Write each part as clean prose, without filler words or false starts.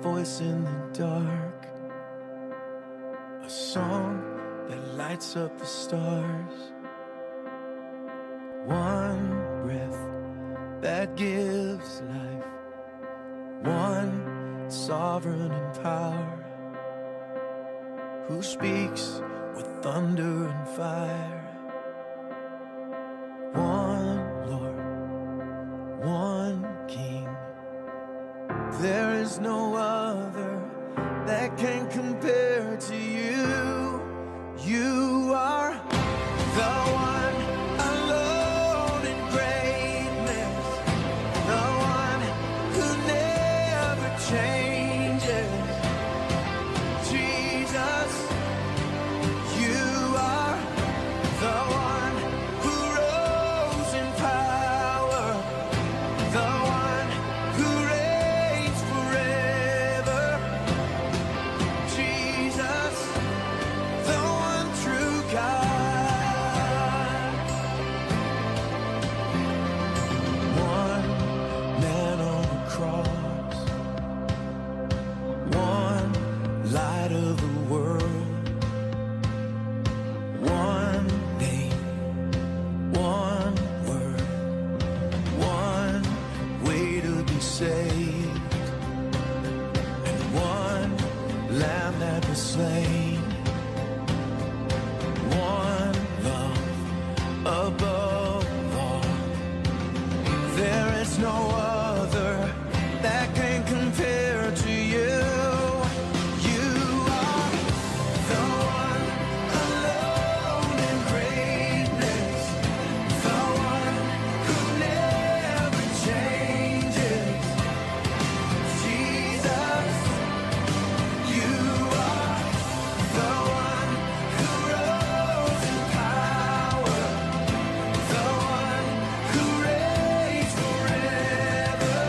voice in the dark, a song that lights up the stars, one breath that gives life, one sovereign in power, who speaks with thunder and fire. One Lord, one King, there is no other that can compare to you. You are the one alone in greatness, the one who never changes. Jesus, you are the one who rose in power, the one who reigns forever. Jesus, the one true God. One man on the cross, one light of the world, one name, one word, one way to be saved, and one lamb that was slain, one love above all. There is no other that can compare to you. You are the one alone in greatness, the one who never changes. Jesus, you are the one who rose in power, the one who reigns forever.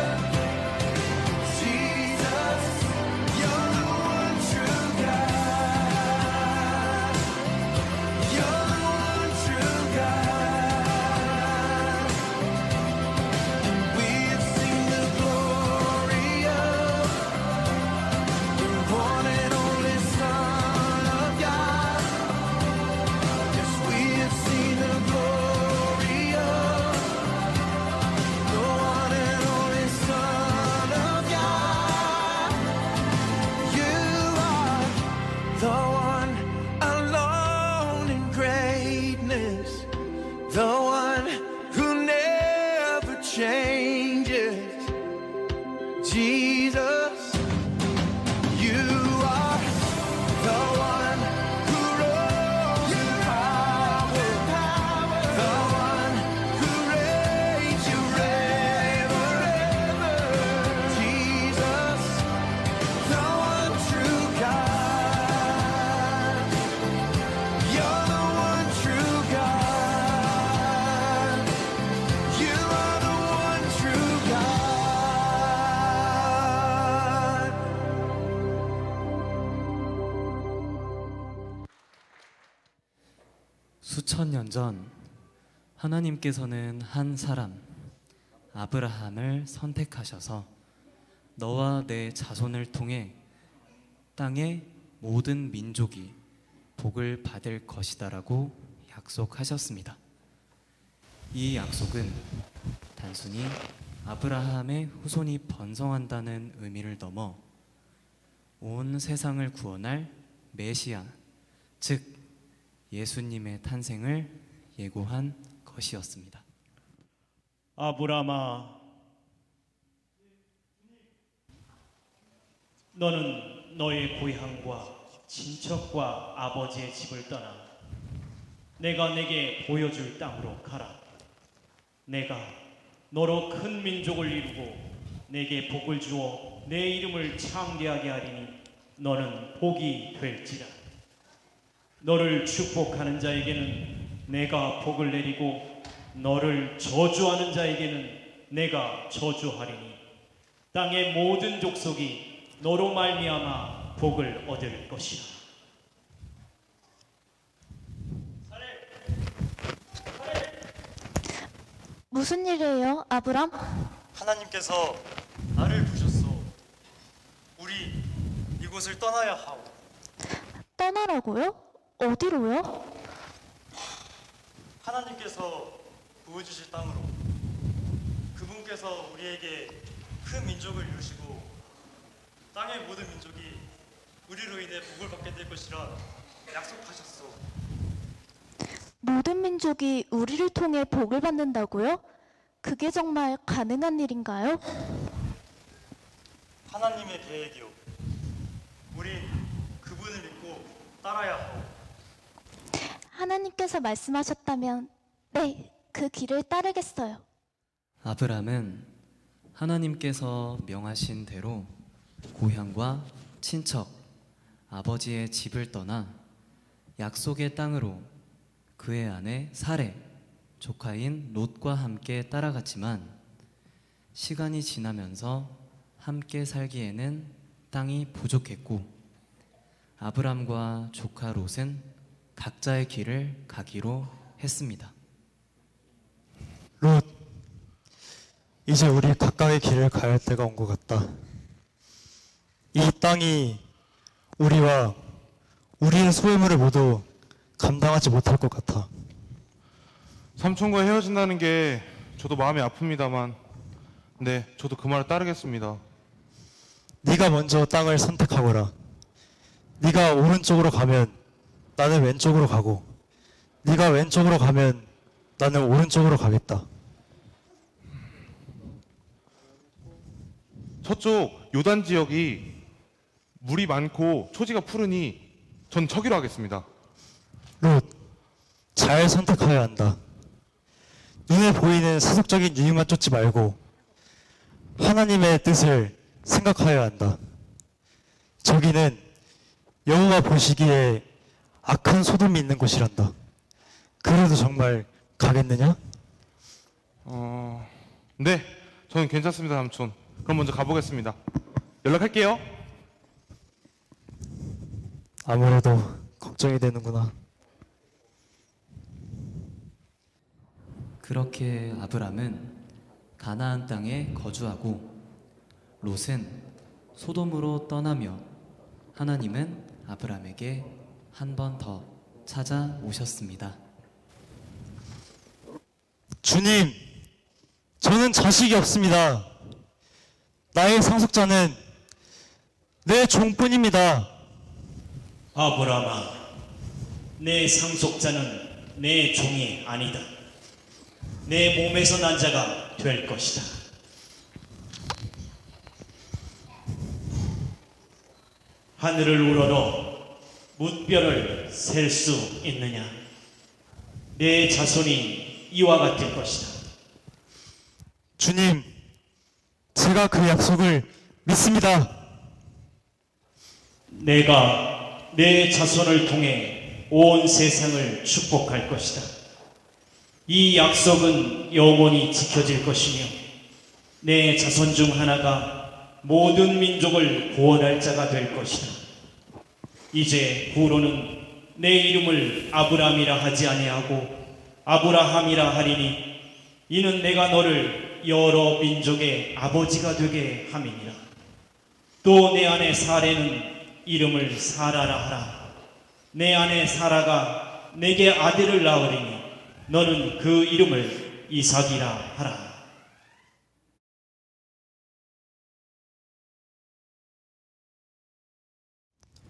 Jesus, you're the one true God. You're the one true God. And we've seen the glory of the one and only Son of God. Yes, we have seen the glory of the one and only Son of God. You are the one alone in greatness, the one who never changes. Jesus, you are the one who rose in power, the one who reigns forever. Jesus, the one true God. You're the one true God. You are the one true God. 수천 년 전 하나님께서는 한 사람 아브라함을 선택하셔서 너와 내 자손을 통해 땅의 모든 민족이 복을 받을 것이다라고 약속하셨습니다. 이 약속은 단순히 아브라함의 후손이 번성한다는 의미를 넘어 온 세상을 구원할 메시아, 즉 예수님의 탄생을 예고한 것이었습니다. 아브라함아, 너는 너의 고향과 친척과 아버지의 집을 떠나 내가 내게 보여줄 땅으로 가라. 내가 너로 큰 민족을 이루고 내게 복을 주어 내 이름을 창대하게 하리니 너는 복이 될지라. 너를 축복하는 자에게는 내가 복을 내리고 너를 저주하는 자에게는 내가 저주하리니 땅의 모든 족속이 너로 말미암아 복을 얻을 것이라. 무슨 일이에요, 아브람? 하나님께서 나를 부셨소. 우리 이곳을 떠나야 하오. 떠나라고요? 어디로요? 하나님께서 보여주실 땅으로. 그분께서 우리에게 큰 민족을 이루시고 땅의 모든 민족이 우리로 인해 복을 받게 될 것이라 약속하셨소. 모든 민족이 우리를 통해 복을 받는다고요? 그게 정말 가능한 일인가요? 하나님의 계획이요. 우리 그분을 믿고 따라야 하오. 하나님께서 말씀하셨다면 네, 그 길을 따르겠어요. 아브람은 하나님께서 명하신 대로 고향과 친척, 아버지의 집을 떠나 약속의 땅으로 그의 아내 사레, 조카인 롯과 함께 따라갔지만 시간이 지나면서 함께 살기에는 땅이 부족했고 아브람과 조카 롯은 각자의 길을 가기로 했습니다. 롯, 이제 우리 각각의 길을 가야 할 때가 온 것 같다. 이 땅이 우리와 우리의 소유물을 모두 감당하지 못할 것 같아. 삼촌과 헤어진다는 게 저도 마음이 아픕니다만, 네, 저도 그 말을 따르겠습니다. 네가 먼저 땅을 선택하거라. 네가 오른쪽으로 가면 나는 왼쪽으로 가고, 네가 왼쪽으로 가면 나는 오른쪽으로 가겠다. 저쪽 요단 지역이 물이 많고 초지가 푸르니 전 저기로 하겠습니다. 롯, 잘 선택하여야 한다. 눈에 보이는 세속적인 유익만 쫓지 말고 하나님의 뜻을 생각하여야 한다. 저기는 여호와 보시기에 악한 소돔이 있는 곳이란다. 그래도 정말 가겠느냐? 네, 저는 괜찮습니다, 삼촌. 그럼 먼저 가보겠습니다. 연락할게요. 아무래도 걱정이 되는구나. 그렇게 아브람은 가나안 땅에 거주하고 롯은 소돔으로 떠나며 하나님은 아브람에게 한 번 더 찾아오셨습니다. 주님, 저는 자식이 없습니다. 나의 상속자는 내 종뿐입니다. 아브라함아, 내 상속자는 내 종이 아니다. 내 몸에서 난 자가 될 것이다. 하늘을 우러러 뭇별을 셀 수 있느냐? 내 자손이 이와 같을 것이다. 주님, 제가 그 약속을 믿습니다. 내가 내 자손을 통해 온 세상을 축복할 것이다. 이 약속은 영원히 지켜질 것이며 내 자손 중 하나가 모든 민족을 구원할 자가 될 것이다. 이제 후로는 내 이름을 아브람이라 하지 아니하고 아브라함이라 하리니 이는 내가 너를 여러 민족의 아버지가 되게 함이니라. 또 내 아내 사레는 이름을 사라라 하라. 내 아내 사라가 내게 아들을 낳으리니 너는 그 이름을 이삭이라 하라.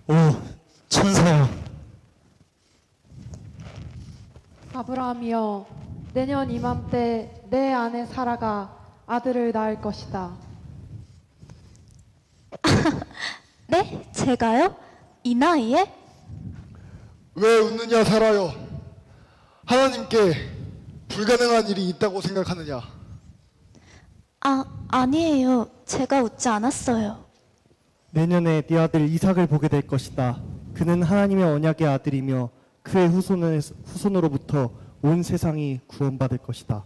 오, 천사야. 아브라함이여, 내년 이맘때 내 아내 사라가 아들을 낳을 것이다. 네? 제가요? 이 나이에? 왜 웃느냐 사라여. 하나님께 불가능한 일이 있다고 생각하느냐. 아니에요. 제가 웃지 않았어요. 내년에 네 아들 이삭을 보게 될 것이다. 그는 하나님의 언약의 아들이며 그의 후손으로부터 온 세상이 구원받을 것이다.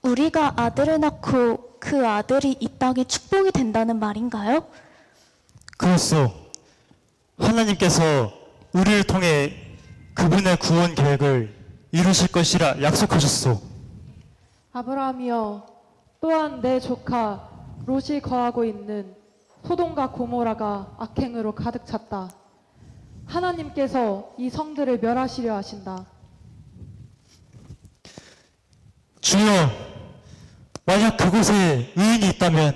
우리가 아들을 낳고 그 아들이 이 땅에 축복이 된다는 말인가요? 그렇소. 하나님께서 우리를 통해 그분의 구원 계획을 이루실 것이라 약속하셨소. 아브라함이여, 또한 내 조카 롯이 거하고 있는 소돔과 고모라가 악행으로 가득 찼다. 하나님께서 이 성들을 멸하시려 하신다. 주여, 만약 그곳에 의인이 있다면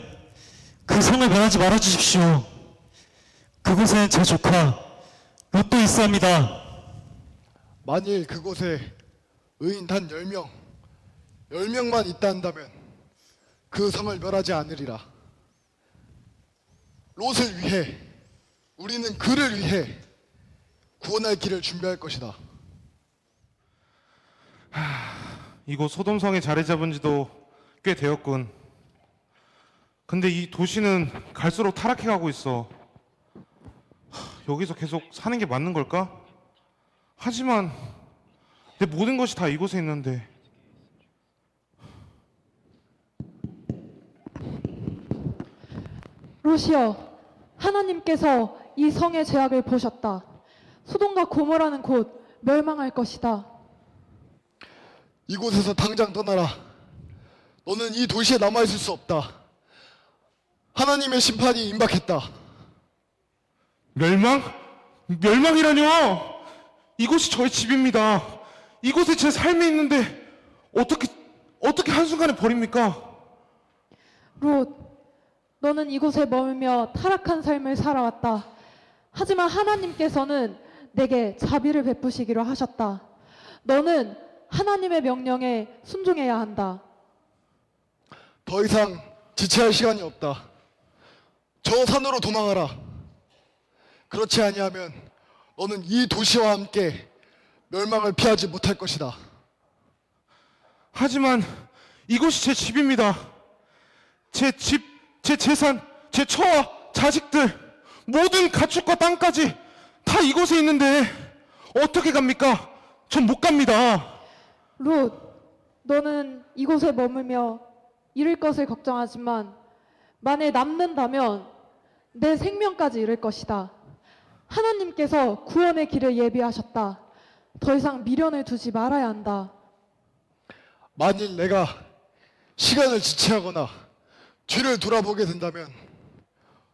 그 성을 멸하지 말아 주십시오. 그곳에는 제 조카 롯도 있사옵니다. 만일 그곳에 의인 단 10명, 10명만 있다 한다면 그 성을 멸하지 않으리라. 롯을 위해, 우리는 그를 위해 구원할 길을 준비할 것이다. 이곳 소돔성에 자리 잡은 지도 꽤 되었군. 근데 이 도시는 갈수록 타락해 가고 있어. 여기서 계속 사는 게 맞는 걸까? 하지만 내 모든 것이 다 이곳에 있는데. 롯이여, 하나님께서 이 성의 죄악을 보셨다. 소돔과 고모라는 곳 멸망할 것이다. 이곳에서 당장 떠나라. 너는 이 도시에 남아있을 수 없다. 하나님의 심판이 임박했다. 멸망? 멸망이라뇨? 이곳이 저의 집입니다. 이곳에 제 삶이 있는데 어떻게 한순간에 버립니까? 롯, 너는 이곳에 머물며 타락한 삶을 살아왔다. 하지만 하나님께서는 내게 자비를 베푸시기로 하셨다. 너는 하나님의 명령에 순종해야 한다. 더 이상 지체할 시간이 없다. 저 산으로 도망하라. 그렇지 아니하면 너는 이 도시와 함께 멸망을 피하지 못할 것이다. 하지만 이곳이 제 집입니다. 제 집, 제 재산, 제 처와 자식들, 모든 가축과 땅까지 다 이곳에 있는데 어떻게 갑니까? 전 못 갑니다. 롯, 너는 이곳에 머물며 잃을 것을 걱정하지만 만일 남는다면 내 생명까지 잃을 것이다. 하나님께서 구원의 길을 예비하셨다. 더 이상 미련을 두지 말아야 한다. 만일 내가 시간을 지체하거나 뒤를 돌아보게 된다면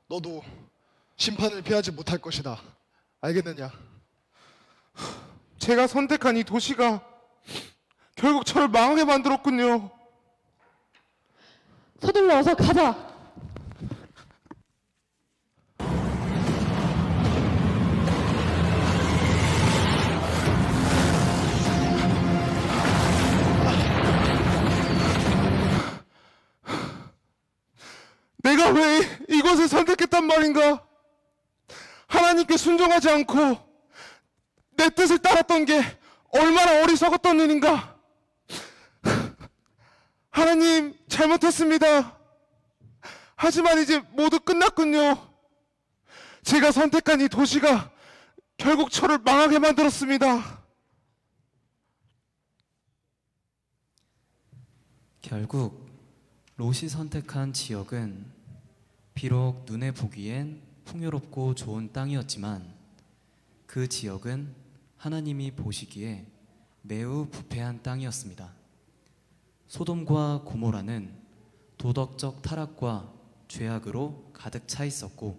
너도 심판을 피하지 못할 것이다. 알겠느냐? 제가 선택한 이 도시가 결국 저를 망하게 만들었군요. 서둘러 어서 가자. 내가 왜 이것을 선택했단 말인가? 하나님께 순종하지 않고 내 뜻을 따랐던 게 얼마나 어리석었던 일인가? 하나님, 잘못했습니다. 하지만 이제 모두 끝났군요. 제가 선택한 이 도시가 결국 저를 망하게 만들었습니다. 결국 롯이 선택한 지역은 비록 눈에 보기엔 풍요롭고 좋은 땅이었지만 그 지역은 하나님이 보시기에 매우 부패한 땅이었습니다. 소돔과 고모라는 도덕적 타락과 죄악으로 가득 차 있었고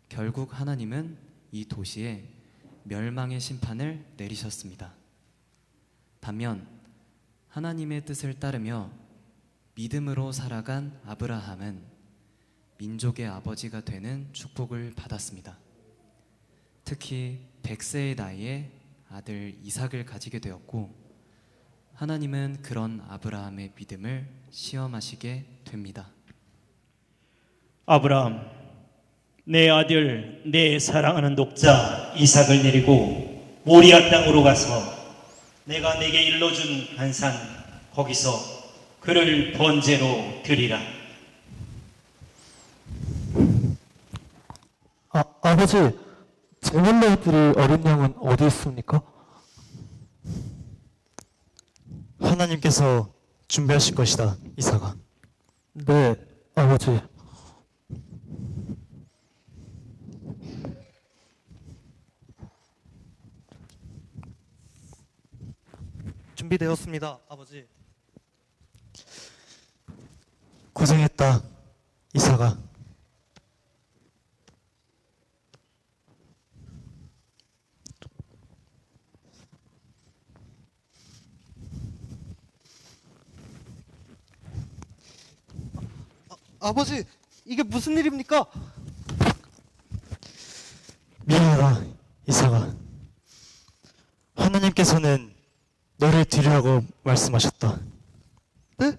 결국 하나님은 이 도시에 멸망의 심판을 내리셨습니다. 반면 하나님의 뜻을 따르며 믿음으로 살아간 아브라함은 민족의 아버지가 되는 축복을 받았습니다. 특히 100세의 나이에 아들 이삭을 가지게 되었고 하나님은 그런 아브라함의 믿음을 시험하시게 됩니다. 아브라함, 내 아들, 내 사랑하는 독자 이삭을 내리고 모리아 땅으로 가서 내가 내게 일러준 한 산 거기서 그를 번제로 드리라. 아버지, 제물로 드릴 어린 양은 어디 있습니까? 하나님께서 준비하실 것이다, 이삭아. 네, 아버지. 준비되었습니다, 아버지. 고생했다, 이사가 아버지, 이게 무슨 일입니까? 미안하다 이사가. 하나님께서는 너를 드리라고 말씀하셨다. 네?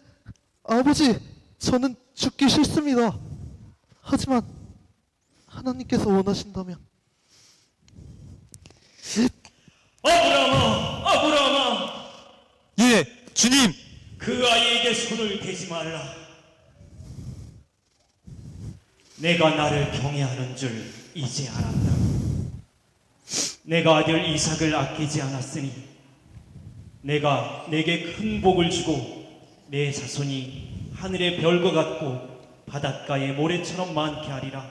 아버지, 저는 죽기 싫습니다. 하지만 하나님께서 원하신다면. 아브라함아, 예, 주님. 그 아이에게 손을 대지 말라. 내가 나를 경외하는 줄 이제 알았다. 내가 아들 이삭을 아끼지 않았으니 내가 내게 큰 복을 주고 내 자손이 하늘의 별과 같고 바닷가의 모래처럼 많게 하리라.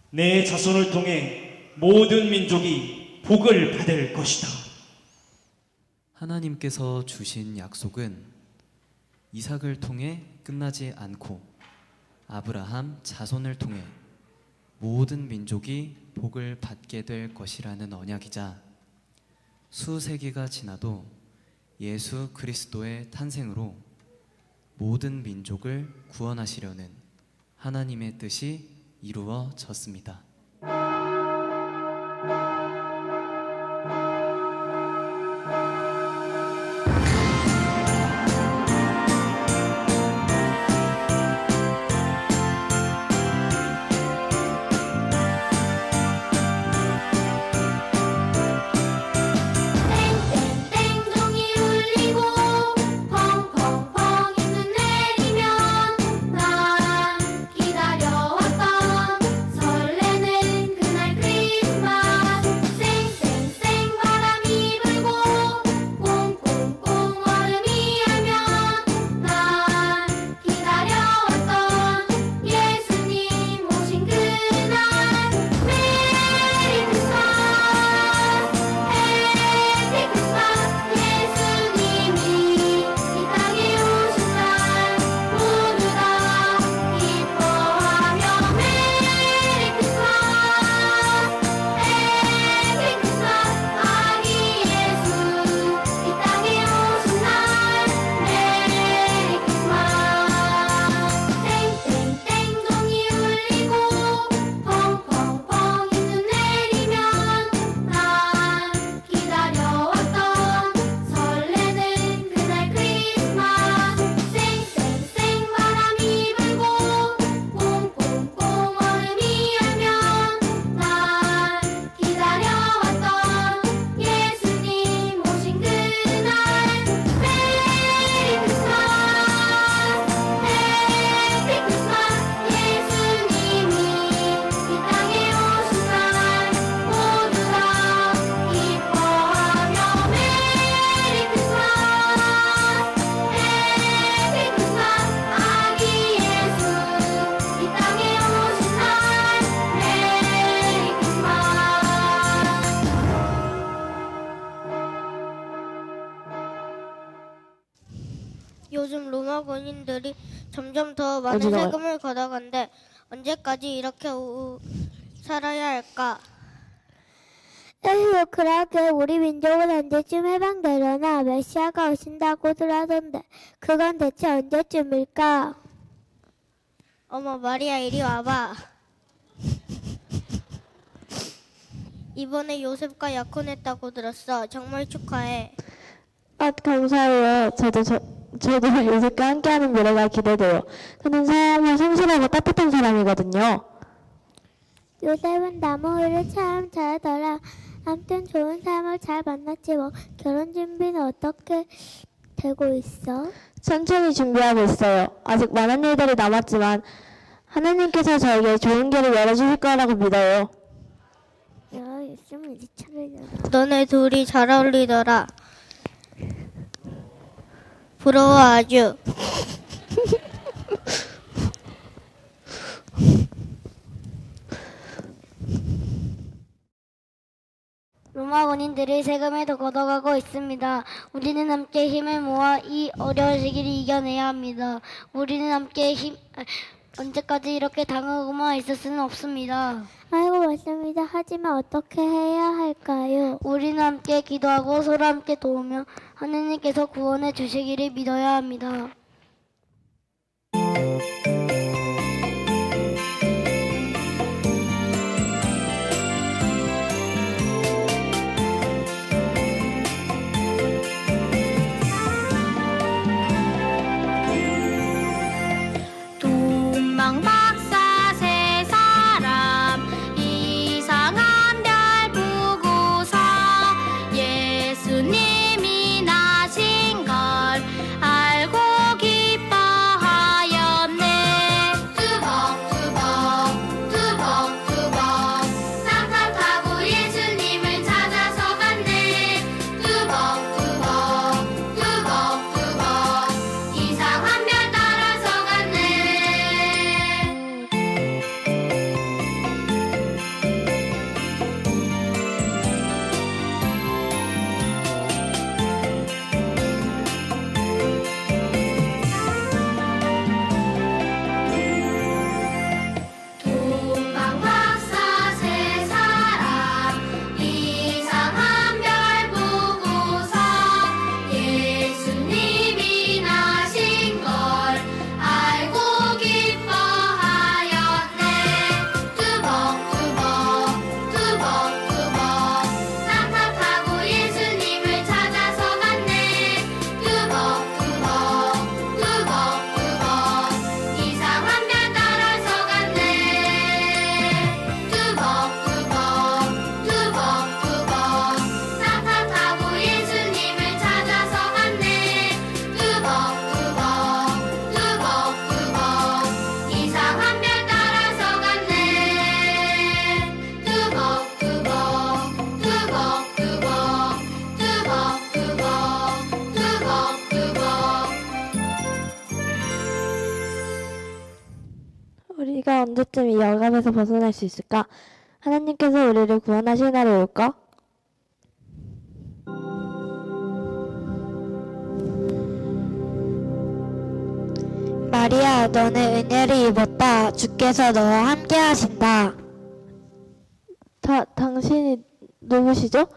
내 자손을 통해 모든 민족이 복을 받을 것이다. 하나님께서 주신 약속은 이삭을 통해 끝나지 않고 아브라함 자손을 통해 모든 민족이 복을 받게 될 것이라는 언약이자 수세기가 지나도 예수 그리스도의 탄생으로 모든 민족을 구원하시려는 하나님의 뜻이 이루어졌습니다. 땡땡땡 종이 울리고 펑펑펑 이눈 내리면 난 기다려왔던 설레는 그날 크리스마스. 쌩쌩쌩 바람이 불고 꽁꽁꽁 얼음이 얼면 난 기다려왔던 예수님 오신 그날. 메리 크리스마스 해피 크리스마스. 예수님이 이 땅에 오신 날 모두 다 기뻐하며 메리 크리스마스 해피 크리스마스. 아기 예수 이 땅에 오신 날 메리 크리스마스. 땡땡땡 종이 울리고 펑펑펑 이눈 내리면 난 기다려왔던 설레는 그날 크리스마스. 쌩쌩쌩 바람이 불고 꽁꽁꽁 얼음이 얼면 난 기다려왔던 예수님 오신 그날. 메리 크리스마스 해피 크리스마스. 예수님이 이 땅에 오신 날 모두 다 기뻐하며 메리 크리스마스 해피 크리스마스. 아기 예수 이 땅에 오신 날 메리 크리스마스. 요즘 로마 군인들이 점점 더 많은 세금을 걷어간대. 언제까지 이렇게 살아야 할까? 에휴, 그러게 우리 민족은 언제쯤 해방되려나? 메시아가 오신다고들 하던데 그건 대체 언제쯤일까? 어머, 마리아 이리 와봐. 이번에 요셉과 약혼했다고 들었어. 정말 축하해. 감사해요. 저도 요셉과 함께하는 미래가 기대돼요. 그는 사람은 성실하고 따뜻한 사람이거든요. 요셉은 나무 일을 참 잘하더라. 아무튼 좋은 사람을 잘 만났지 뭐. 결혼 준비는 어떻게 되고 있어? 천천히 준비하고 있어요. 아직 많은 일들이 남았지만 하나님께서 저에게 좋은 길을 열어주실 거라고 믿어요. 야, 있으면 이제 차례잖아. 너네 둘이 잘 어울리더라. 부러워 아주. 로마 군인들이 세금에도 걷어가고 있습니다. 우리는 함께 힘을 모아 이 어려운 시기를 이겨내야 합니다. 우리는 함께 언제까지 이렇게 당하고만 있을 수는 없습니다. 아이고 맞습니다. 하지만 어떻게 해야 할까요? 우리는 함께 기도하고 서로 함께 도우며 하느님께서 구원해 주시기를 믿어야 합니다. 동방 박사 세 사람 이상한 별 보고서 예수님이 나신 걸 알고 기뻐하였네. 두벅두벅 두벅두벅 쌍탑 타고 예수님을 찾아서 갔네. 두벅두벅 두벅두벅 이상한 별 따라서 갔네. 동방 박사 세 사람 이상한 별 보고서 예수님이 나신 걸 알고 기뻐하였네. 두벅두벅 두벅두벅 쌍탑 타고 예수님을 찾아서 갔네. 두벅두벅 두벅두벅 이상한 별 따라서 갔네. 두벅두벅 두벅두벅 쌍탑 타고 예수님을 찾아서 갔네. 두벅두벅 두벅두벅 이상한 별 따라서 갔네. 두벅두벅 두벅두벅 두벅두벅 두벅두벅 우리가 언제쯤 이 억압에서 벗어날 수 있을까? 하나님께서 우리를 구원하실 날이 올까? 마리아, 너는 은혜를 입었다. 주께서 너와 함께 하신다. 당신이 누구시죠?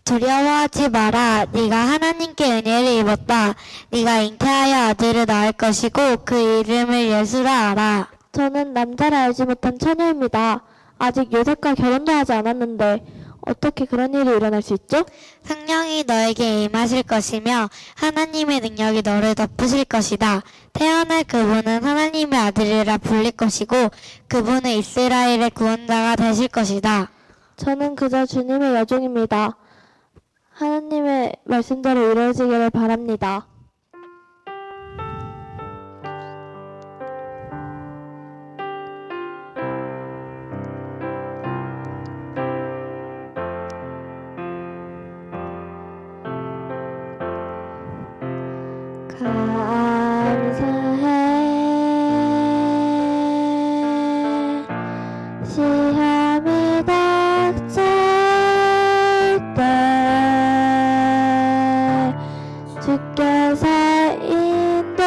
두려워하지 마라. 네가 하나님께 은혜를 입었다. 네가 잉태하여 아들을 낳을 것이고 그 이름을 예수라 하라. 저는 남자를 알지 못한 처녀입니다. 아직 요셉과 결혼도 하지 않았는데 어떻게 그런 일이 일어날 수 있죠? 성령이 너에게 임하실 것이며 하나님의 능력이 너를 덮으실 것이다. 태어날 그분은 하나님의 아들이라 불릴 것이고 그분은 이스라엘의 구원자가 되실 것이다. 저는 그저 주님의 여종입니다. 하나님의 말씀대로 이루어지기를 바랍니다. 감사해. 시험이 닥칠 때 주께서 인도하시니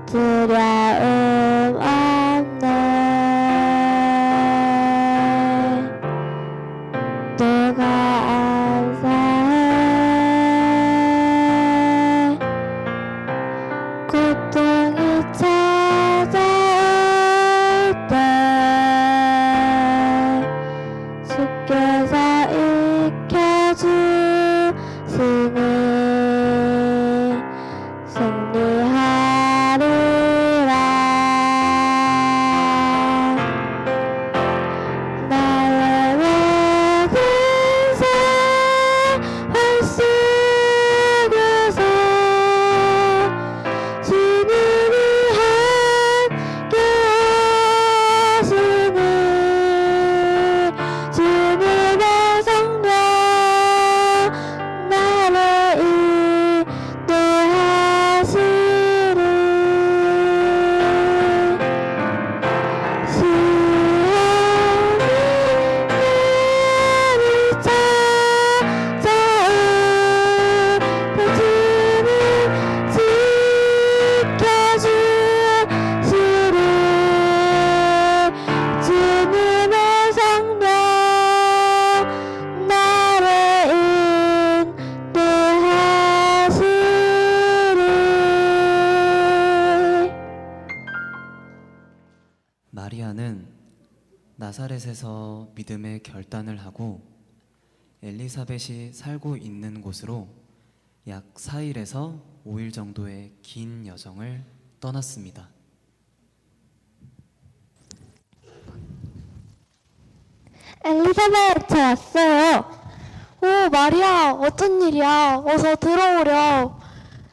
두려움 없네. 누가 감사해. 나사렛에서 믿음의 결단을 하고 엘리사벳이 살고 있는 곳으로 약 4일에서 5일 정도의 긴 여정을 떠났습니다. 엘리사벳, 저 왔어요. 오, 마리아, 어쩐 일이야? 어서 들어오렴.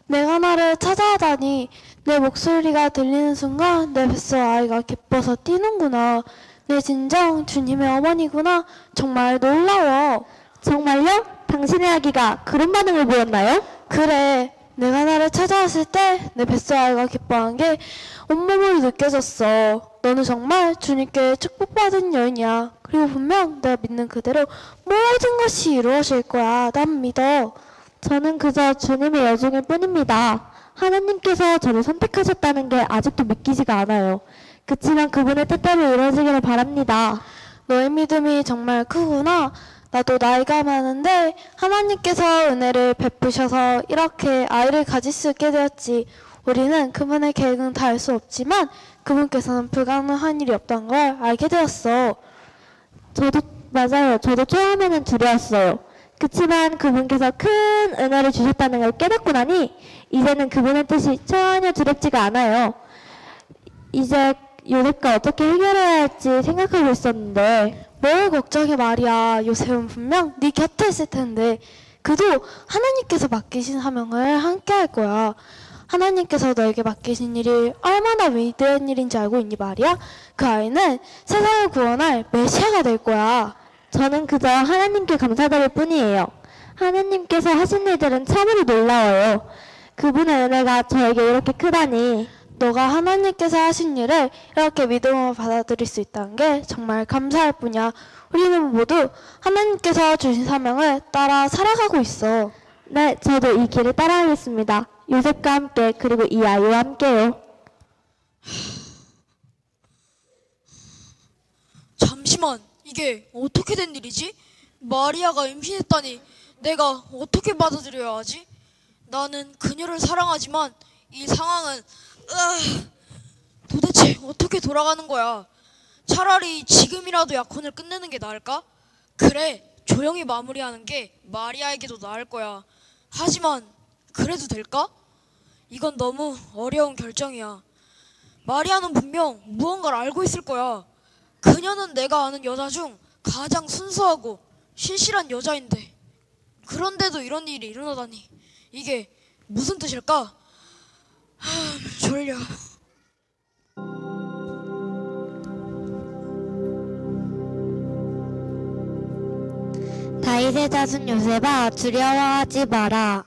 내가 나를 찾아오다니 내 목소리가 들리는 순간 내 뱃속 아이가 기뻐서 뛰는구나. 내 진정 주님의 어머니구나. 정말 놀라워. 정말요? 당신의 아기가 그런 반응을 보였나요? 그래, 내가 나를 찾아왔을 때 내 뱃속 아이가 기뻐한 게 온몸으로 느껴졌어. 너는 정말 주님께 축복받은 여인이야. 그리고 분명 내가 믿는 그대로 모든 것이 이루어질 거야. 난 믿어. 저는 그저 주님의 여종일 뿐입니다. 하나님께서 저를 선택하셨다는 게 아직도 믿기지가 않아요. 그치만 그분의 뜻대로 이루어지기를 바랍니다. 너의 믿음이 정말 크구나. 나도 나이가 많은데 하나님께서 은혜를 베푸셔서 이렇게 아이를 가질 수 있게 되었지. 우리는 그분의 계획은 다 알 수 없지만 그분께서는 불가능한 일이 없다는 걸 알게 되었어. 맞아요. 저도 처음에는 두려웠어요. 그치만 그분께서 큰 은혜를 주셨다는 걸 깨닫고 나니 이제는 그분의 뜻이 전혀 두렵지가 않아요. 이제 요셉과 어떻게 해결해야 할지 생각하고 있었는데. 뭘 걱정해 말이야. 요셉은 분명 네 곁에 있을 텐데 그도 하나님께서 맡기신 사명을 함께 할 거야. 하나님께서 너에게 맡기신 일이 얼마나 위대한 일인지 알고 있니 말이야. 그 아이는 세상을 구원할 메시아가 될 거야. 저는 그저 하나님께 감사드릴 뿐이에요. 하나님께서 하신 일들은 참으로 놀라워요. 그분의 은혜가 저에게 이렇게 크다니. 너가 하나님께서 하신 일을 이렇게 믿음으로 받아들일 수 있다는 게 정말 감사할 뿐이야. 우리는 모두 하나님께서 주신 사명을 따라 살아가고 있어. 네, 저도 이 길을 따라가겠습니다. 요셉과 함께, 그리고 이 아이와 함께요. 잠시만, 이게 어떻게 된 일이지? 마리아가 임신했다니 내가 어떻게 받아들여야 하지? 나는 그녀를 사랑하지만 이 상황은 도대체 어떻게 돌아가는 거야? 차라리 지금이라도 약혼을 끝내는 게 나을까? 그래, 조용히 마무리하는 게 마리아에게도 나을 거야. 하지만 그래도 될까? 이건 너무 어려운 결정이야. 마리아는 분명 무언가를 알고 있을 거야. 그녀는 내가 아는 여자 중 가장 순수하고 신실한 여자인데 그런데도 이런 일이 일어나다니 이게 무슨 뜻일까? 졸려. 다윗의 자손 요셉아, 두려워하지 마라.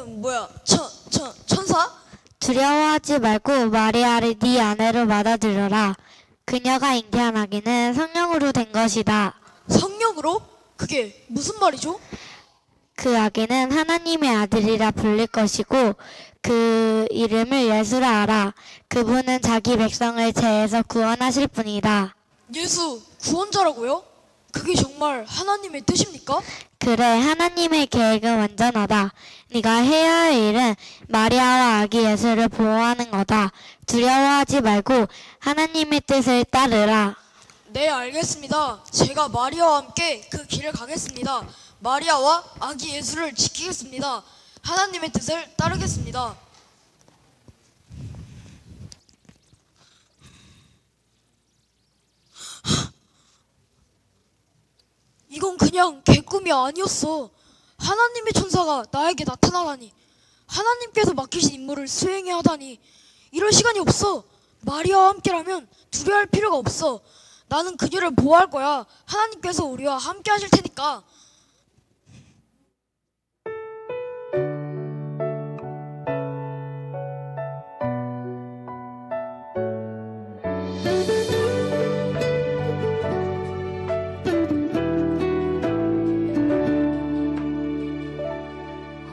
뭐야, 천사? 두려워하지 말고 마리아를 네 아내로 받아들여라. 그녀가 잉태한 아기는 성령으로 된 것이다. 성령으로? 그게 무슨 말이죠? 그 아기는 하나님의 아들이라 불릴 것이고 그 이름을 예수라 하라. 그분은 자기 백성을 죄에서 구원하실 분이다. 예수, 구원자라고요? 그게 정말 하나님의 뜻입니까? 그래, 하나님의 계획은 완전하다. 네가 해야 할 일은 마리아와 아기 예수를 보호하는 거다. 두려워하지 말고 하나님의 뜻을 따르라. 네, 알겠습니다. 제가 마리아와 함께 그 길을 가겠습니다. 마리아와 아기 예수를 지키겠습니다. 하나님의 뜻을 따르겠습니다. 이건 그냥 개꿈이 아니었어. 하나님의 천사가 나에게 나타나다니, 하나님께서 맡기신 임무를 수행해야 하다니, 이럴 시간이 없어. 마리아와 함께라면 두려워할 필요가 없어. 나는 그녀를 보호할 거야. 하나님께서 우리와 함께 하실 테니까.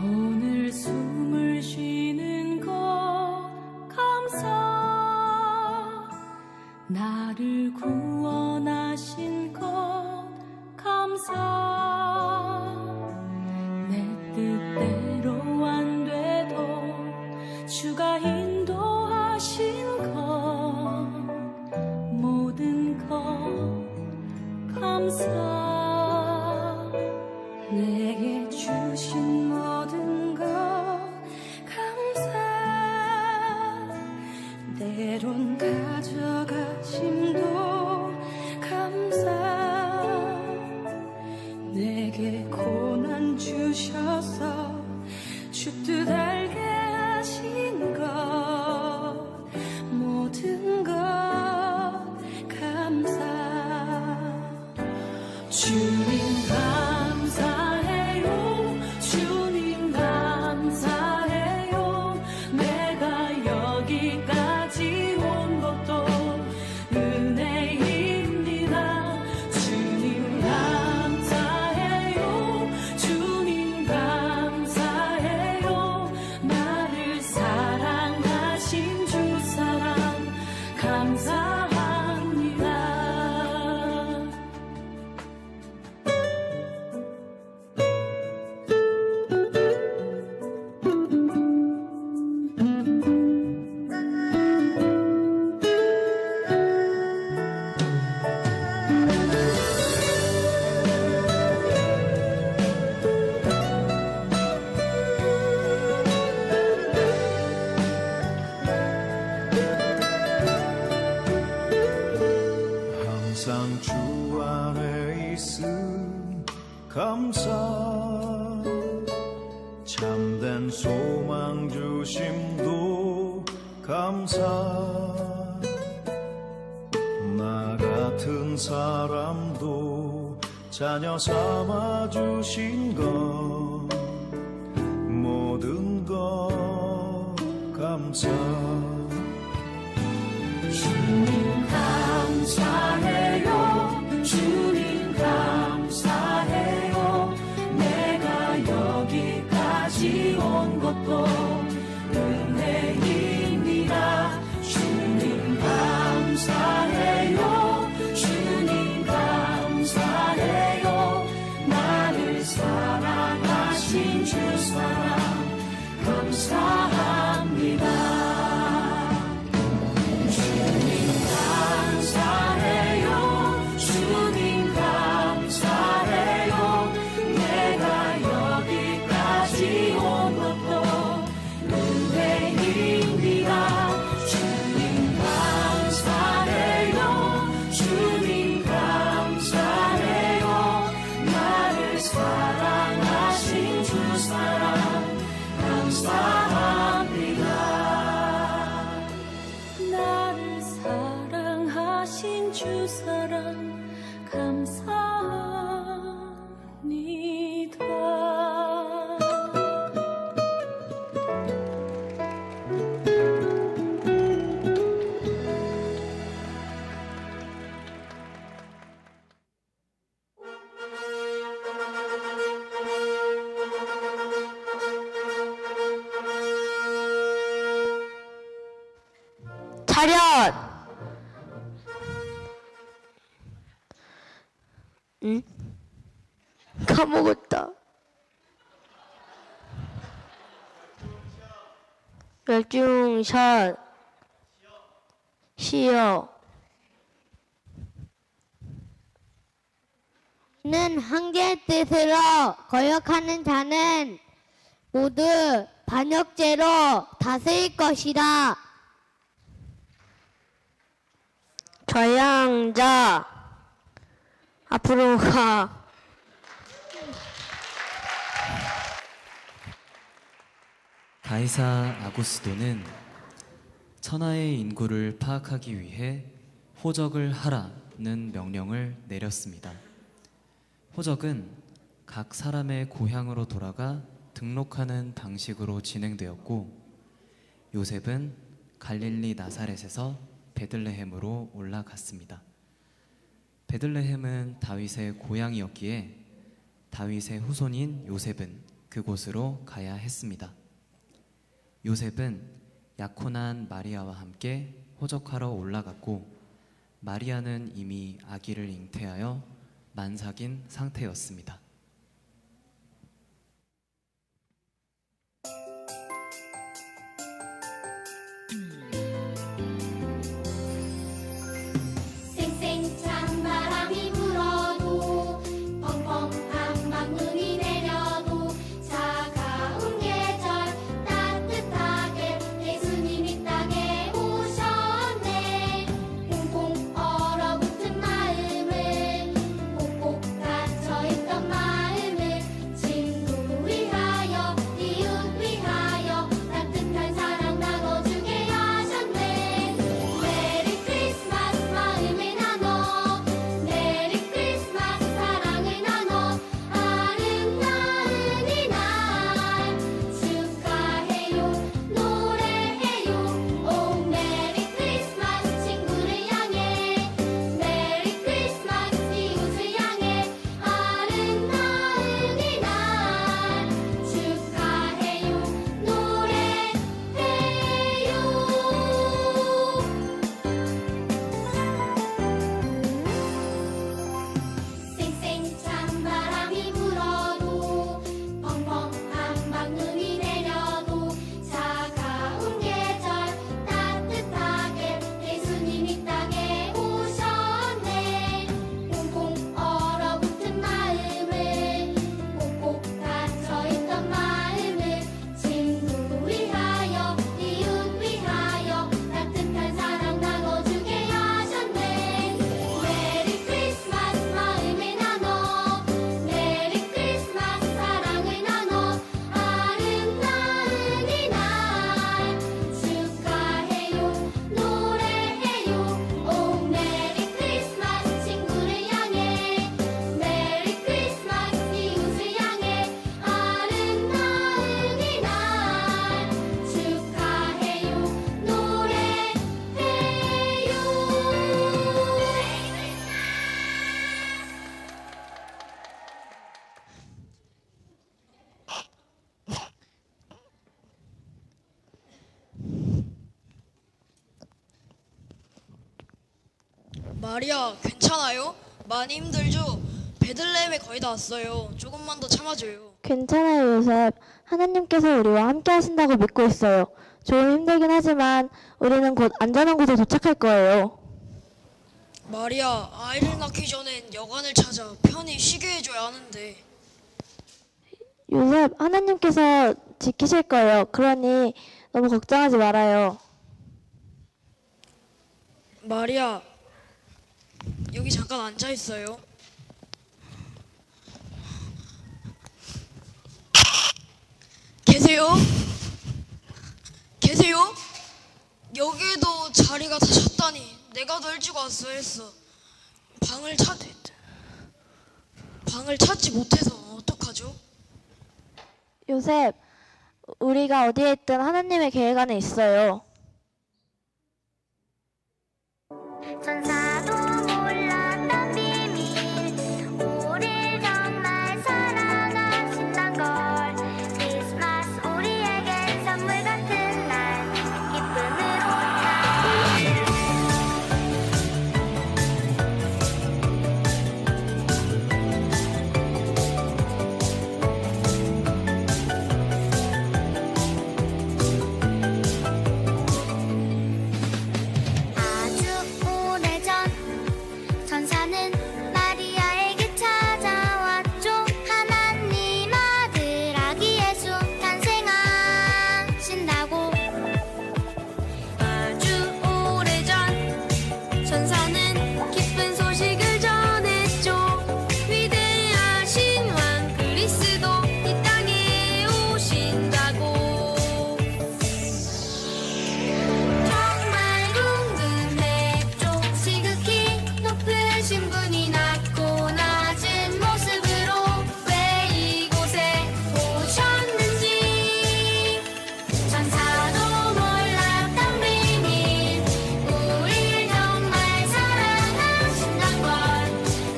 오늘 숨을 쉬는 것 감사, 나를 구원하신 것 감사. 주셔서 주뜻 알게 하신 것 모든 것 감사 주님 감사해요 주님 감사해요 내가 여기까지 온 것도 은혜입니다 주님 감사해요 주님 감사해요 나를 사랑하신 주 사랑 감사합니다 항상 주 안에 있음 감사 참된 소망 주심도 감사 나 같은 사람도 자녀 삼아 주신 것 모든 것 감사 주님 감사해요 주님 감사해요 내가 여기까지 온 것도 은혜입니다 주님 감사해요 주님 감사해요 나를 사랑하신 주 사랑 감사합니다 감사해요 주님 감사해요 내가 여기까지 온 것도 은혜입니다 주님 감사해요 주님 감사해요 나를 사랑하신 주 사랑 감사합니다 나를 사랑하신 주 사랑 감사합니다. 차렷! 응? 까먹었다. 열중샷 시어 는 황제의 뜻으로 거역하는 자는 모두 반역죄로 다스릴 것이다. 좌양자 앞으로 가. 가이사 아구스도는 천하의 인구를 파악하기 위해 호적을 하라는 명령을 내렸습니다. 호적은 각 사람의 고향으로 돌아가 등록하는 방식으로 진행되었고 요셉은 갈릴리 나사렛에서 베들레헴으로 올라갔습니다. 베들레헴은 다윗의 고향이었기에 다윗의 후손인 요셉은 그곳으로 가야 했습니다. 요셉은 약혼한 마리아와 함께 호적하러 올라갔고 마리아는 이미 아기를 잉태하여 만삭인 상태였습니다. 쌩쌩 찬바람이 불어도 펑펑 한방눈이 내려도 차가운 계절 따뜻하게 예수님이 땅에 오셨네 꽁꽁 얼어붙은 마음을 꼭꼭 닫혀있던 마음 마리아, 괜찮아요? 많이 힘들죠? 베들레헴에 거의 다 왔어요. 조금만 더 참아줘요. 괜찮아요, 요셉. 하나님께서 우리와 함께 하신다고 믿고 있어요. 조금 힘들긴 하지만 우리는 곧 안전한 곳에 도착할 거예요. 마리아, 아이를 낳기 전엔 여관을 찾아 편히 쉬게 해줘야 하는데. 요셉, 하나님께서 지키실 거예요. 그러니 너무 걱정하지 말아요. 마리아, 여기 잠깐 앉아 있어요. 계세요? 계세요? 여기에도 자리가 다셨다니 내가 널 주고 왔어야 했어. 방을 찾지 못해서 어떡하죠? 요셉, 우리가 어디에 있든 하나님의 계획 안에 있어요. 천사도 몰랐던 비밀 우릴 정말 사랑하신단 걸 크리스마스 우리에겐 선물 같은 날 기쁨으로 아주 오래전 천사는 마리아에게 찾아왔죠. 하나님 아들 아기 예수 탄생하신다고. 아주 오래전 천사는 기쁜 소식을 전했죠. 위대하신 왕 그리스도 이 땅에 오신다고. 정말 궁금했죠. 지극히 높으신 분이 낮고 낮은 모습으로 왜 이곳에 오셨는지. 천사도 몰랐던 비밀 우릴 정말 사랑하신단 걸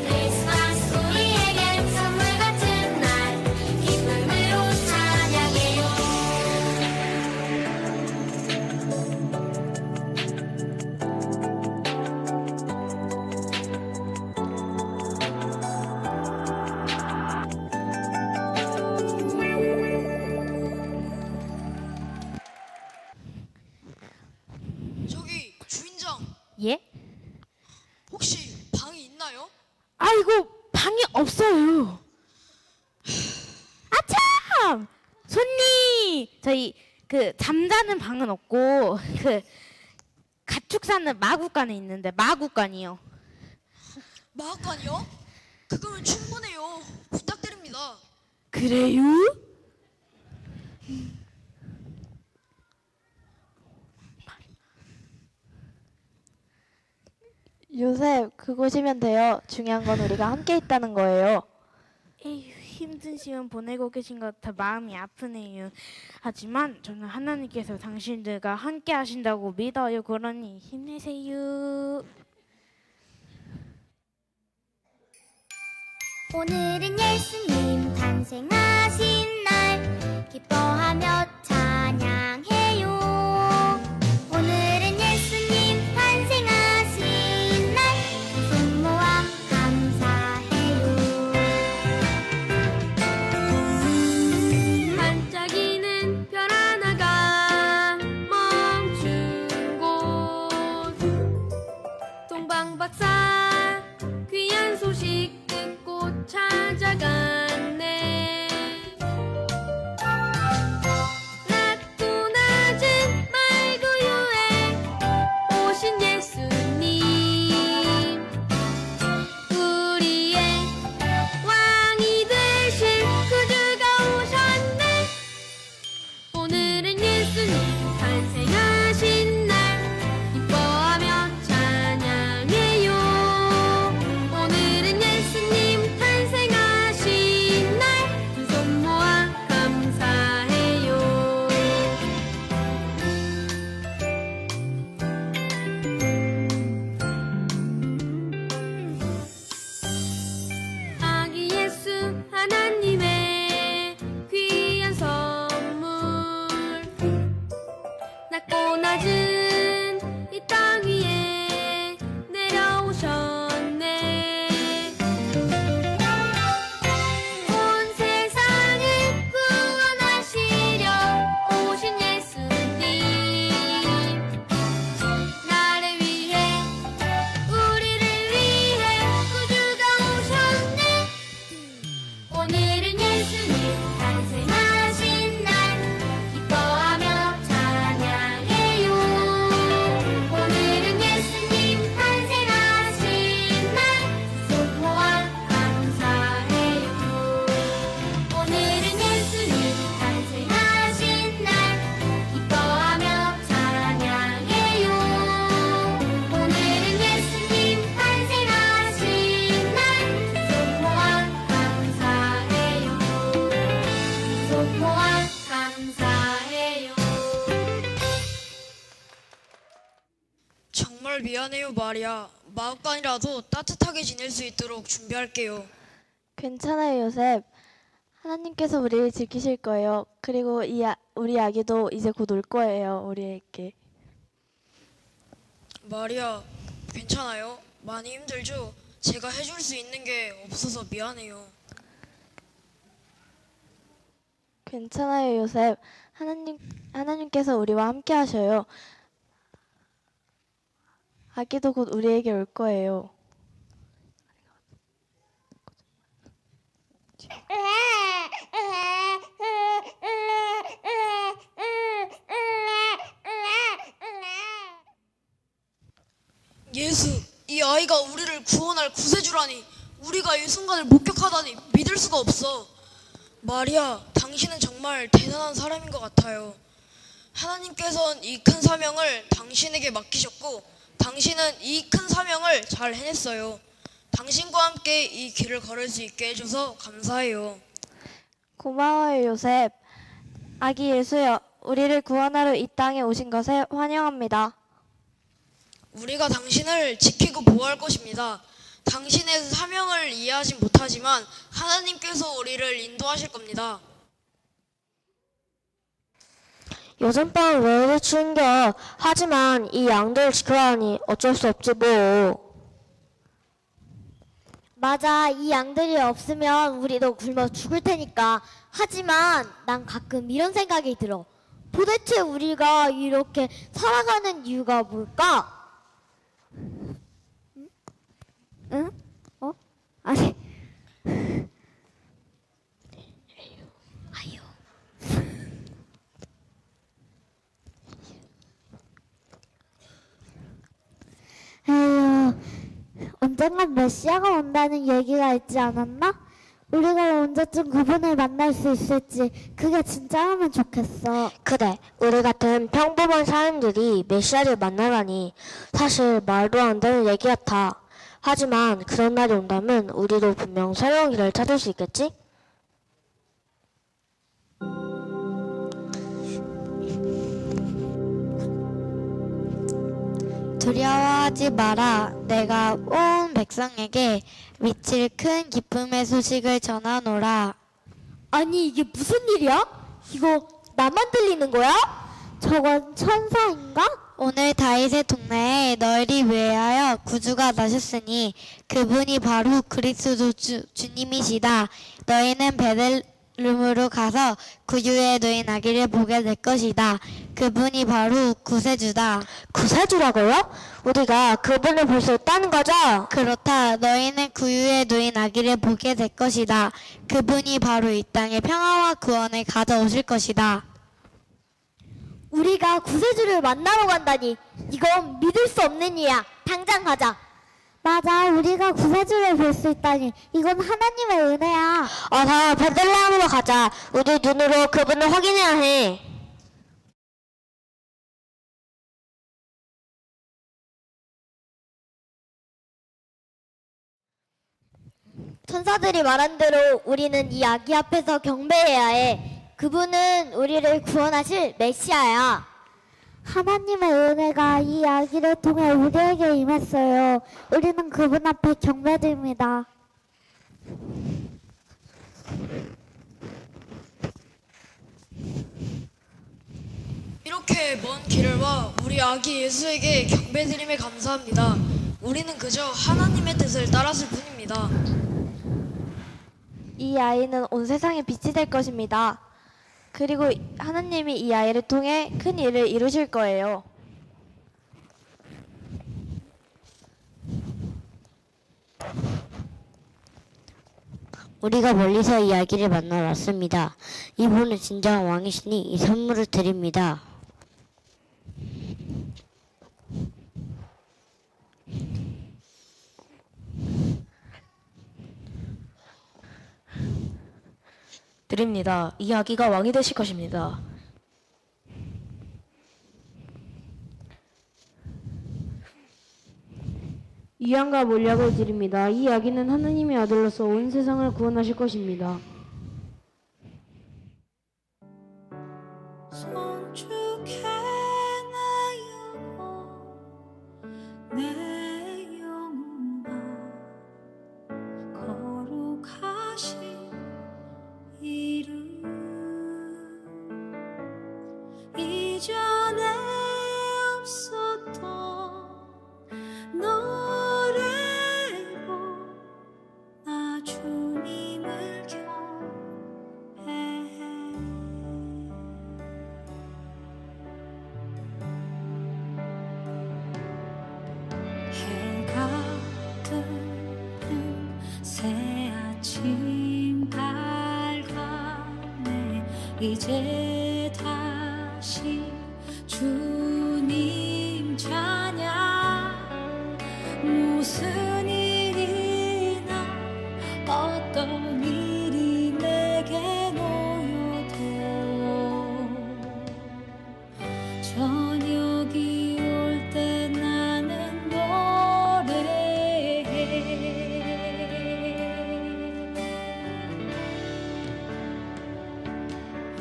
크리스마스 우리에겐 선물 같은 날 기쁨으로 찬양해요. 저기 주인장, 예? 혹시 방이 있나요? 아이고 방이 없어요. 아참! 손님! 저희 그 잠자는 방은 없고 그 가축 사는 마구간에 있는데 마구간이요. 마학관이요? 그거면 충분해요. 부탁드립니다. 그래요? 요셉, 그곳이면 돼요. 중요한 건 우리가 함께 있다는 거예요. 에휴, 힘든 시간 보내고 계신 것 같아 마음이 아프네요. 하지만 저는 하나님께서 당신들과 함께 하신다고 믿어요. 그러니 힘내세요. 오늘은 예수님 탄생하신 날 기뻐하며 찬양해요. 오늘은 예수님 탄생하신 날 손 모아 감사해요. 반짝이는 별 하나가 멈춘 곳 동방박사 귀한 소식 찾아갔네. 모아 감사해요. 정말 미안해요, 마리아. 마법관이라도 따뜻하게 지낼 수 있도록 준비할게요. 괜찮아요, 요셉. 하나님께서 우리를 지키실 거예요. 그리고 우리 아기도 이제 곧 올 거예요, 우리에게. 마리아, 괜찮아요? 많이 힘들죠? 제가 해줄 수 있는 게 없어서 미안해요. 괜찮아요, 요셉. 하나님께서 우리와 함께 하셔요. 아기도 곧 우리에게 올 거예요. 예수, 이 아이가 우리를 구원할 구세주라니. 우리가 이 순간을 목격하다니 믿을 수가 없어. 마리아, 당신은 정말 대단한 사람인 것 같아요. 하나님께서는 이 큰 사명을 당신에게 맡기셨고 당신은 이 큰 사명을 잘 해냈어요. 당신과 함께 이 길을 걸을 수 있게 해줘서 감사해요. 고마워요, 요셉. 아기 예수여, 우리를 구원하러 이 땅에 오신 것을 환영합니다. 우리가 당신을 지키고 보호할 것입니다. 당신의 사명을 이해하진 못하지만 하나님께서 우리를 인도하실 겁니다. 요즘밤 왜 이리 추운겨? 하지만 이 양들을 지켜야 하니 어쩔 수 없지 뭐. 맞아, 이 양들이 없으면 우리도 굶어 죽을 테니까. 하지만 난 가끔 이런 생각이 들어. 도대체 우리가 이렇게 살아가는 이유가 뭘까? 응? 어? 아니. 에휴, 언젠간 메시아가 온다는 얘기가 있지 않았나? 우리가 언제쯤 그분을 만날 수 있을지 그게 진짜라면 좋겠어. 그래, 우리 같은 평범한 사람들이 메시아를 만나다니 사실 말도 안 되는 얘기 같아. 하지만 그런 날이 온다면 우리도 분명 새로운 길을 찾을 수 있겠지? 두려워하지 마라. 내가 온 백성에게 미칠 큰 기쁨의 소식을 전하노라. 아니, 이게 무슨 일이야? 이거 나만 들리는 거야? 저건 천사인가? 오늘 다윗의 동네에 너희를 위하여 구주가 나셨으니 그분이 바로 그리스도 주님이시다. 너희는 베들레헴으로 가서 구유에 놓인 아기를 보게 될 것이다. 그분이 바로 구세주다. 구세주라고요? 우리가 그분을 볼 수 있다는 거죠? 그렇다. 너희는 구유에 놓인 아기를 보게 될 것이다. 그분이 바로 이 땅에 평화와 구원을 가져오실 것이다. 우리가 구세주를 만나러 간다니. 이건 믿을 수 없는 일이야. 당장 가자. 맞아, 우리가 구세주를 볼 수 있다니. 이건 하나님의 은혜야. 어서 베들레헴으로 가자. 우리 눈으로 그분을 확인해야 해. 천사들이 말한 대로 우리는 이 아기 앞에서 경배해야 해. 그분은 우리를 구원하실 메시아야. 하나님의 은혜가 이 아기를 통해 우리에게 임했어요. 우리는 그분 앞에 경배드립니다. 이렇게 먼 길을 와 우리 아기 예수에게 경배드림에 감사합니다. 우리는 그저 하나님의 뜻을 따랐을 뿐입니다. 이 아이는 온 세상의 빛이 될 것입니다. 그리고 하나님이 이 아이를 통해 큰 일을 이루실 거예요. 우리가 멀리서 이 아기를 만나러 왔습니다. 이분은 진정한 왕이시니 이 선물을 드립니다. 드립니다. 이 아기가 왕이 되실 것입니다. 위안과 몰약을 드립니다. 이 아기는 하나님의 아들로서 온 세상을 구원하실 것입니다. 송축해 내 영혼아 거룩하신 이름 이전에 없었던 노래로 나 주님을 경배해 해가 뜨는 새 아침 밝아네 이제 다시 주님 찬양 무슨 일이나 어떤 일이 내게 놓여도 저녁이 올 때 나는 노래해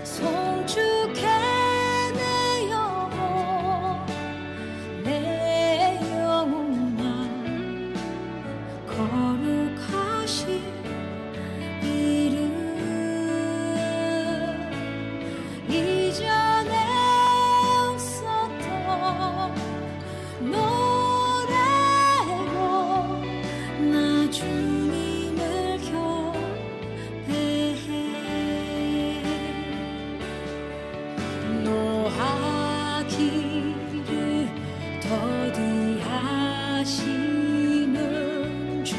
송축해 내 영혼 내 영혼아 거룩하신 이름 이전에 없었던 노래로 나 주님을 경배해 노하기를 더디하시는 주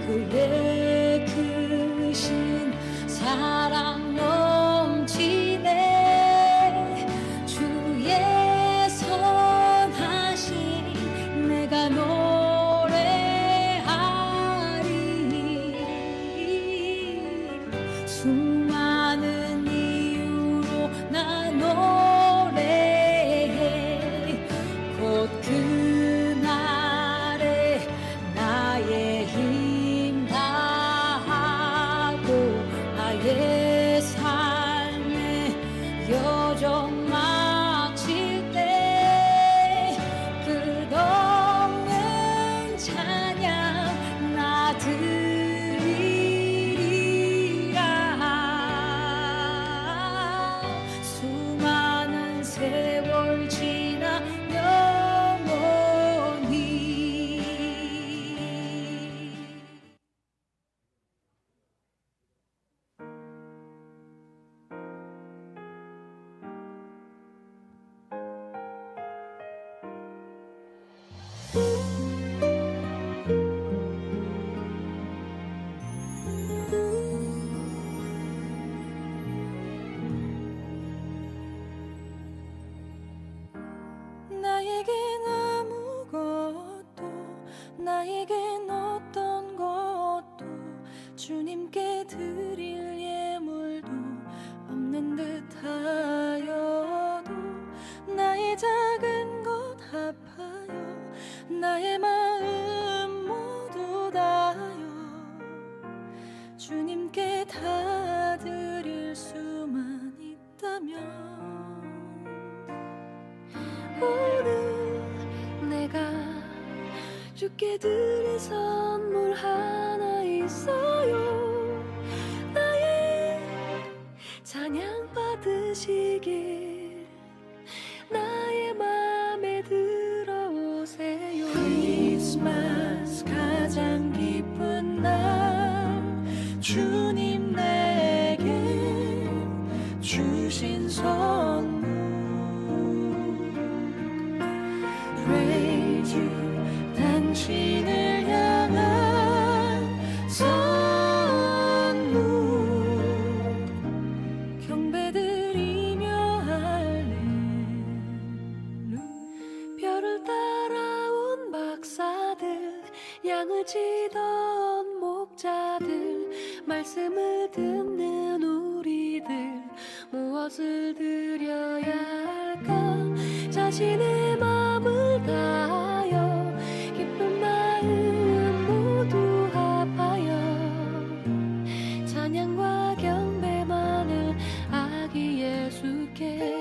그의 크신 사랑 넘치네 주의 선하신 내가 노래하리 수많은 이유로 나 노래해 곧 그날에 나의 힘 다하고 나의 삶의 여정 마칠 때 끝없는 찬양 나 드리리라 수많은 세월 지나 영원히 나에겐 아무것도 나에겐 어떤 것도 주님께 드릴 예물도 없는 듯하여도 나의 작은 것 합하여 나의 마음 모두 다하여 주님께 다 드릴 수만 있다면 오늘 내가 주께 드릴 선물 하나 있어요 나의 찬양 받으시길 나의 맘에 들어오세요 크리스마스 가장 기쁜 날 주님 내게 주신 선물 Praise you 당신을 향한 선물 경배드리며 할렐루야 별을 따라온 박사들 양을 치던 목자들 말씀을 듣는 우리들 무엇을 드려야 할까 자신의 마음을 다하여 기쁜 마음 모두 합하여 찬양과 경배만을 아기 예수께